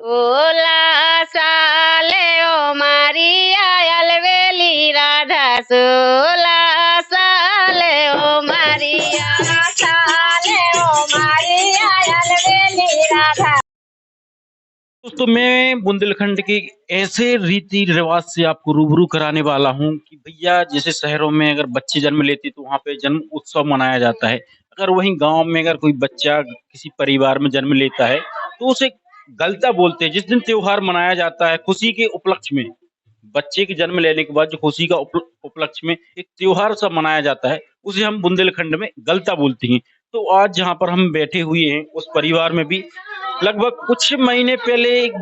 ओला साले ओ मारिया अलवेली राधा सोला साले ओ मारिया साले ओ मारिया अलवेली राधा। दोस्तों मैं बुंदेलखंड के ऐसे रीति रिवाज से आपको रूबरू कराने वाला हूँ कि भैया जैसे शहरों में अगर बच्चे जन्म लेते तो वहाँ पे जन्म उत्सव मनाया जाता है। अगर वहीं गांव में अगर कोई बच्चा किसी परिवार में जन्म लेता है तो उसे गलता बोलते हैं। जिस दिन त्योहार मनाया जाता है खुशी के उपलक्ष्य में, बच्चे के जन्म लेने के बाद जो खुशी का उपलक्ष्य में एक त्योहार सा मनाया जाता है उसे हम बुंदेलखंड में गलता बोलते हैं। तो आज जहाँ पर हम बैठे हुए हैं उस परिवार में भी लगभग कुछ महीने पहले एक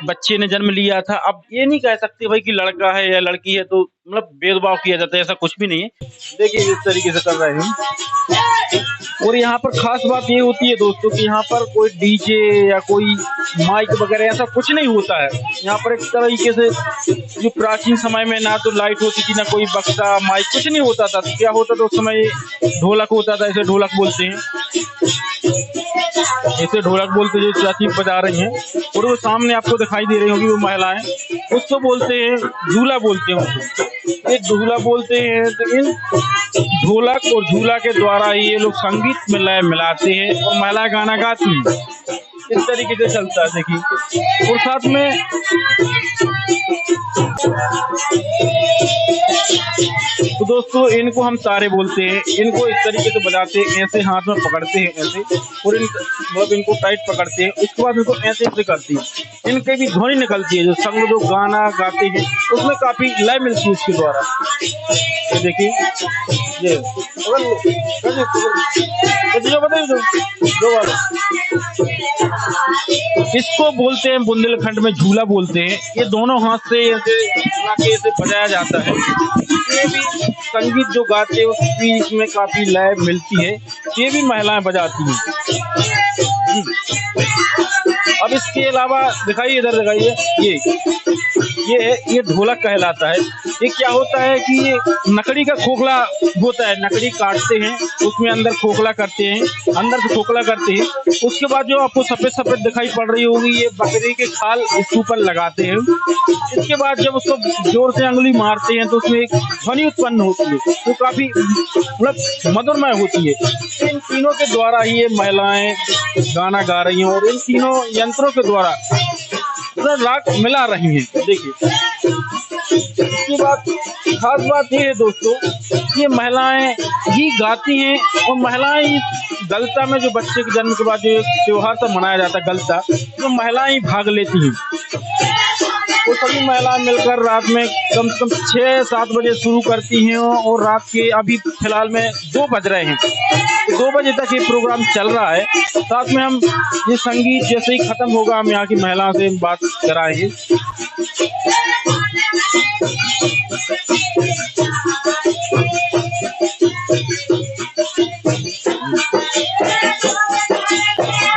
बच्चे ने जन्म लिया था। अब ये नहीं कह सकते भाई कि लड़का है या लड़की है तो मतलब भेदभाव किया जाता है, ऐसा कुछ भी नहीं है। देखिए इस तरीके से कर रहे हैं। और यहाँ पर खास बात ये होती है दोस्तों कि यहाँ पर कोई डीजे या कोई माइक वगैरह ऐसा कुछ नहीं होता है। यहाँ पर एक तरीके से जो प्राचीन समय में ना तो लाइट होती थी ना कोई बक्सा माइक कुछ नहीं होता था। तो क्या होता था उस समय ढोलक होता था, ऐसे ढोलक बोलते हैं, ऐसे ढोलक बोलते जो चाची बजा रही हैं। और वो सामने आपको दिखाई दे रही होगी वो महिलाएं, उसको बोलते हैं झूला बोलते हैं। ये झूला बोलते हैं। तो इन ढोलक और झूला के द्वारा ही ये लोग संगीत में लय मिलाते हैं और महिला गाना गाती हैं। इस तरीके से चलता है देखिए। और साथ में तो दोस्तों इनको हम तारे बोलते हैं। इनको इस तरीके से बजाते हैं, ऐसे हाथ में पकड़ते हैं ऐसे, और मतलब इनको टाइट पकड़ते हैं। उसके बाद इनको ऐसे ऐसे करते हैं, इनके भी ध्वनि निकलती है। जो संग जो गाना गाते हैं उसमें काफी लय मिलती है इसके द्वारा। ये देखिए ये इसको बोलते हैं बुंदेलखंड में झूला बोलते हैं। ये दोनों हाथ से ऐसे बजाया जाता है। ये भी संगीत जो गाते हैं उसकी इसमें काफी लय मिलती है। ये भी महिलाएं बजाती हैं। अब इसके अलावा दिखाइए, इधर दिखाइए, ये ढोलक कहलाता है। ये क्या होता है कि ये लकड़ी का खोखला होता है, लकड़ी काटते हैं उसमें अंदर खोखला करते हैं, अंदर से खोखला करते हैं। उसके बाद जो आपको सफेद सफेद दिखाई पड़ रही होगी ये बकरी के खाल इसके ऊपर लगाते हैं। इसके बाद जब उसको जोर से अंगुली मारते हैं तो उसमें एक ध्वनि उत्पन्न होती है तो काफी मतलब मधुरमय होती है। इन तीनों के द्वारा ही ये महिलाएं गाना गा रही हैं और इन तीनों यंत्रों के द्वारा राग मिला रही हैं। देखिए इसकी बात खास बात ये है दोस्तों, ये महिलाएं ही गाती हैं और महिलाएं इस गलता में जो बच्चे के जन्म के बाद जो त्योहार सब मनाया जाता है गलता, जो महिलाएं ही भाग लेती हैं। वो सभी महिलाएं मिलकर रात में कम से कम 6-7 बजे शुरू करती हैं और रात के अभी फिलहाल में 2 बज रहे हैं, 2 बजे तक ये प्रोग्राम चल रहा है। साथ में हम ये संगीत जैसे ही खत्म होगा हम यहाँ की महिलाओं से बात कराएंगे।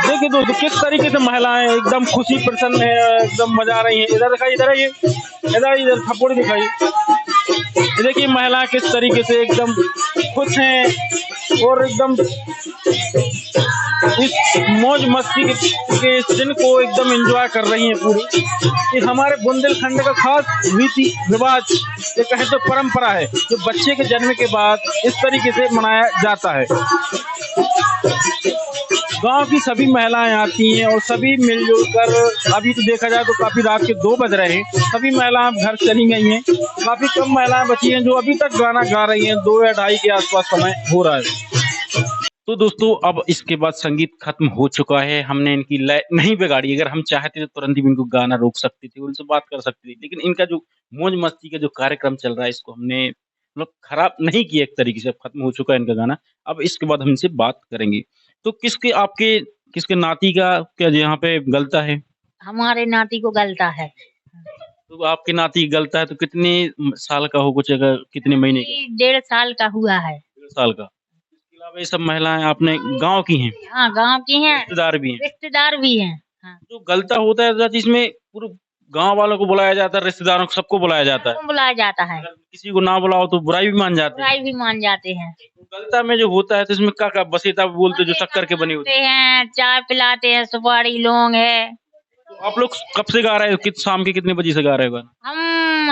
देखिए दोस्तों किस तरीके से महिलाएं एकदम खुशी प्रसन्न है, एकदम मजा रही है। इधर दिखाई, इधर है, इधर थप्पड़ दिखाई। देखिए महिलाएं किस तरीके से एकदम खुश हैं और एकदम इस मौज मस्ती के इस दिन को एकदम एंजॉय कर रही हैं पूरी। ये हमारे बुंदेलखंड का खास रीति रिवाज, ये कहें तो परंपरा है जो बच्चे के जन्म के बाद इस तरीके से मनाया जाता है। गांव की सभी महिलाएं आती हैं और सभी मिलजुल कर, अभी तो देखा जाए तो काफी रात के 2 बज रहे हैं, सभी महिलाएं घर चली गई हैं। काफी कम महिलाएं बची हैं जो अभी तक गाना गा रही हैं। 2 या 2:30 के आसपास समय हो रहा है। तो दोस्तों अब इसके बाद संगीत खत्म हो चुका है। हमने इनकी लय नहीं बिगाड़ी। अगर हम चाहते तो तुरंत ही इनको गाना रोक सकते थे, उनसे बात कर सकते थे, लेकिन इनका जो मौज मस्ती का जो कार्यक्रम चल रहा है इसको हमने मतलब खराब नहीं किया। एक तरीके से अब खत्म हो चुका है इनका गाना। अब इसके बाद हम इनसे बात करेंगे। तो किसके नाती का क्या यहाँ पे गलता है? हमारे नाती को गलता है। तो आपके नाती गलता है तो कितने साल का हो, कुछ अगर कितने महीने का? 1.5 साल का हुआ है। 1.5 साल का। इसके अलावा ये सब महिलाएं अपने गांव की हैं? हाँ गांव की हैं, रिश्तेदार भी हैं? रिश्तेदार भी हैं। हाँ। जो गलता होता है तो इसमें पूरे गांव वालों को बुलाया जाता है, रिश्तेदारों को सबको बुलाया जाता है। बुलाया जाता है। अगर किसी को ना बुलाओ तो बुराई भी मान जाते हैं। बुराई भी मान जाते हैं। तो गलता में जो होता है तो इसमें क्या बसेता बोलते जो शक्कर के बने होते हैं, चाय पिलाते हैं, सुपारी लौंग है, आप लोग कब से गा रहे हो? शाम के कितने बजे से गा रहे हो गाना?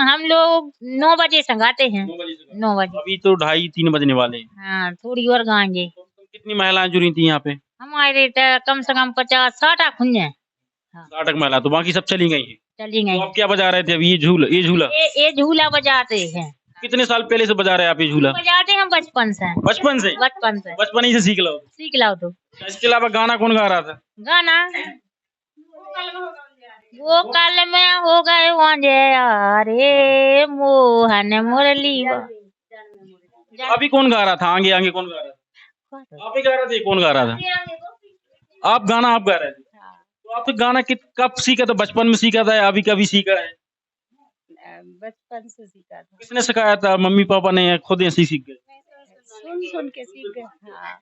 हम लोग 9 बजे से गाते हैं। 9 बजे। अभी तो 2:30-3 बजने वाले हैं। हाँ, थोड़ी और गाएंगे। कितनी महिलाएं जुड़ी थी यहाँ पे? हमारे तो कम से कम 50-60 खुल हैं। 60 महिला, तो बाकी सब चली गई हैं। चली तो गई। आप क्या बजा रहे थे अभी? ये झूला ये झूला बजाते हैं। कितने साल पहले से बजा रहे हैं आप ये झूला? बजाते हैं बचपन से। बचपन से बचपन ही से सीख लो। सीख लो तो। इसके अलावा गाना कौन गा रहा था? गाना वो कल में हो गए वांझे रे मोहन मुरली। अभी कौन गा रहा था? आगे आगे कौन गा रहा था? आप ही गा रहे थे? कौन गा रहा था? आप गा रहे थे? तो आप गाना कब सीखा था? बचपन में सीखा था या अभी कभी सीखा है? बचपन से सीखा था। किसने सिखाया था? मम्मी पापा ने या खुद ऐसे ही सीख गए? सुन के सीख गए। हाँ।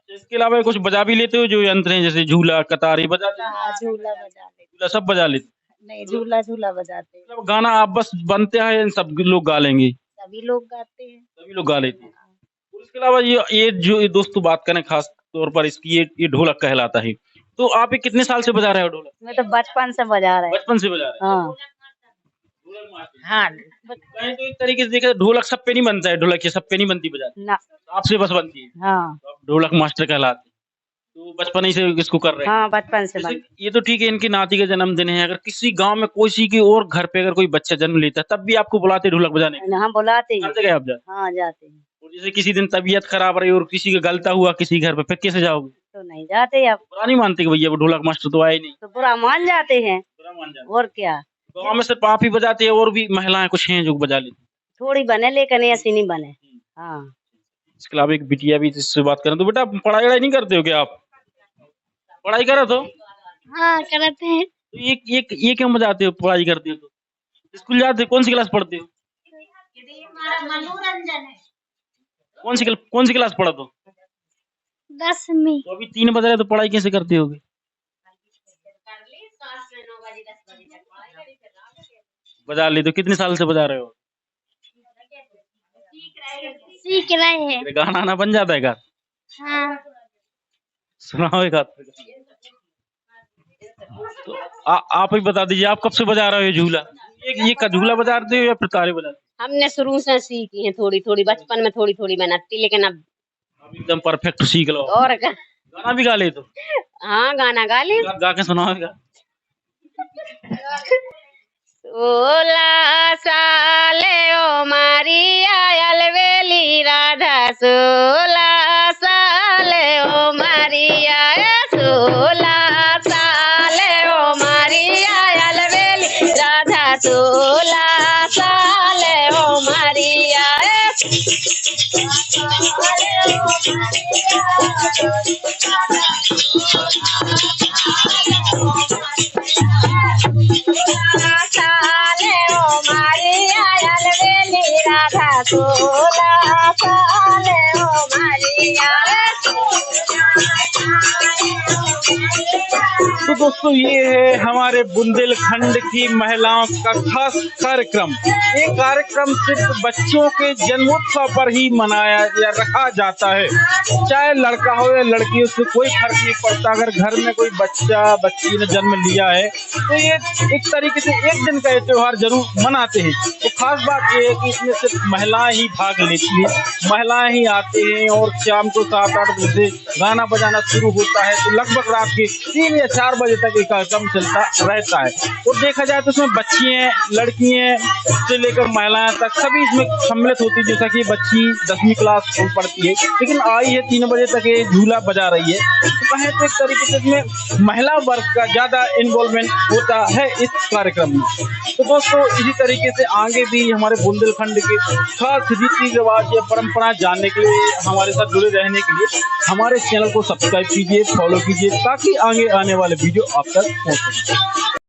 इसके अलावा कुछ बजा भी लेते हो जो यंत्र हैं, जैसे झूला, कतारी बजाते हो? हाँ, झूला बजा लेते। झूला सब बजा लेते? नहीं, झूला बजाते हैं। मतलब गाना आप बस बनते हैं, सब लोग गा लेंगे? सभी लोग गाते हैं। सभी लोग गा लेते हैं। और इसके अलावा ये जो दोस्तों बात करें खास तौर पर इसकी, ये ढोलक कहलाता है। तो आप ये कितने साल से बजा रहे हो ढोलक? मैं तो बचपन से बजा रहे हैं। बचपन से बजा रहे हैं? हाँ। हाँ। कहीं तो एक तरीके से देखा ढोलक सब पे नहीं बनता है, ढोलक सब पे नहीं बनती बजाती, ना। आपसे बस बनती है। हाँ। तो आप ढोलक मास्टर कहलाते हैं। तो बचपन ही से इसको कर रहे हैं? हाँ, बचपन से ये तो ठीक है, इनकी नाती का जन्मदिन है, अगर किसी गांव में किसी की और घर पे अगर कोई बच्चा जन्म लेता है तब भी आपको बुलाते ढोलक बजाने? हाँ, बुलाते हैं। हर जगह आप जाते? हाँ, जाते हैं। और जैसे किसी दिन तबीयत खराब रही और किसी का गलता हुआ किसी घर पे, फिर कैसे जाओगे? तो नहीं जाते अब। बुरा नहीं मानते कि भैया वो ढोलक मास्टर तो आए नहीं? तो बुरा मान जाते हैं। बुरा मान जाते? और क्या। गाँव में सिर्फ आप ही बजाते हैं और भी महिलाएं कुछ हैं जो बजा लेती? थोड़ी बने लेकिन ऐसी नहीं बने। हाँ। इसके अलावा एक बिटिया भी जिससे बात करें, तो बेटा पढ़ाई वढ़ाई नहीं करते हो क्या आप? पढ़ाई करो तो? हाँ, करते हैं। तो ये क्यों बजाते हो? पढ़ाई करते हो तो स्कूल जाते हो? कौन सी क्लास पढ़ते हो? मनोरंजन है। कौन सी क्लास पढ़ा तो? 10वीं। तो अभी 3 बज रहे, तो पढ़ाई कैसे करते होगे? बजा ले तो कितने साल से बजा रहे हो? सीख रहे हैं। गाना आना बन जाता है? हाँ। सुनाओ एक आध। तो आप ही बता दीजिए, आप कब से बजा रहे हो झूला? ये का झूला बजाते हो या फिर तारे बजाते? हमने शुरू से सीखी है, थोड़ी थोड़ी बचपन में थोड़ी थोड़ी बनाती, लेकिन अब एकदम परफेक्ट सीख लो। और गाना भी गा ले तो? हाँ, गाना गा ले। गा के सुनाओ। 16 साल ओ मारिया अलवेली राधा, 16 साल ओ मारिया, 16 साल ओ मारिया अलवेली राधा, 16 साल ओ मारिया। राधा 16 साल ओ मारिया। तो दोस्तों ये है हमारे बुंदेलखंड की महिलाओं का खास कार्यक्रम। ये कार्यक्रम सिर्फ बच्चों के जन्मोत्सव पर ही मनाया या रखा जाता है, चाहे लड़का हो या लड़की, उससे कोई फर्क नहीं पड़ता। अगर घर में कोई बच्चा बच्ची ने जन्म लिया है तो ये एक तरीके से एक दिन का ये त्योहार जरूर मनाते हैं। तो खास बात ये है कि इसमें सिर्फ महिलाएं ही भाग लेती है, महिलाएं ही आते हैं और शाम को 7-8 बजे गाना बजाना शुरू होता है, तो लगभग रात के 3 या 4 बजे तक ये कार्यक्रम चलता रहता है। और देखा जाए तो इसमें बच्चियां, लड़कियां से लेकर महिलाएं तक सभी इसमें सम्मिलित होती है। जैसा कि बच्ची 10वीं क्लास पढ़ती है लेकिन आई है 3 बजे तक ये झूला बजा रही है, तो कहें तो एक तरीके से इसमें महिला वर्ग का ज्यादा इन्वॉल्वमेंट होता है इस कार्यक्रम में। तो दोस्तों इसी तरीके से आगे भी हमारे बुंदेलखंड के खास रीति रिवाज या परंपरा जानने के लिए, हमारे साथ जुड़े रहने के लिए हमारे चैनल को सब्सक्राइब कीजिए, फॉलो कीजिए, ताकि आगे आने वाले वीडियो आप तक पहुंचे।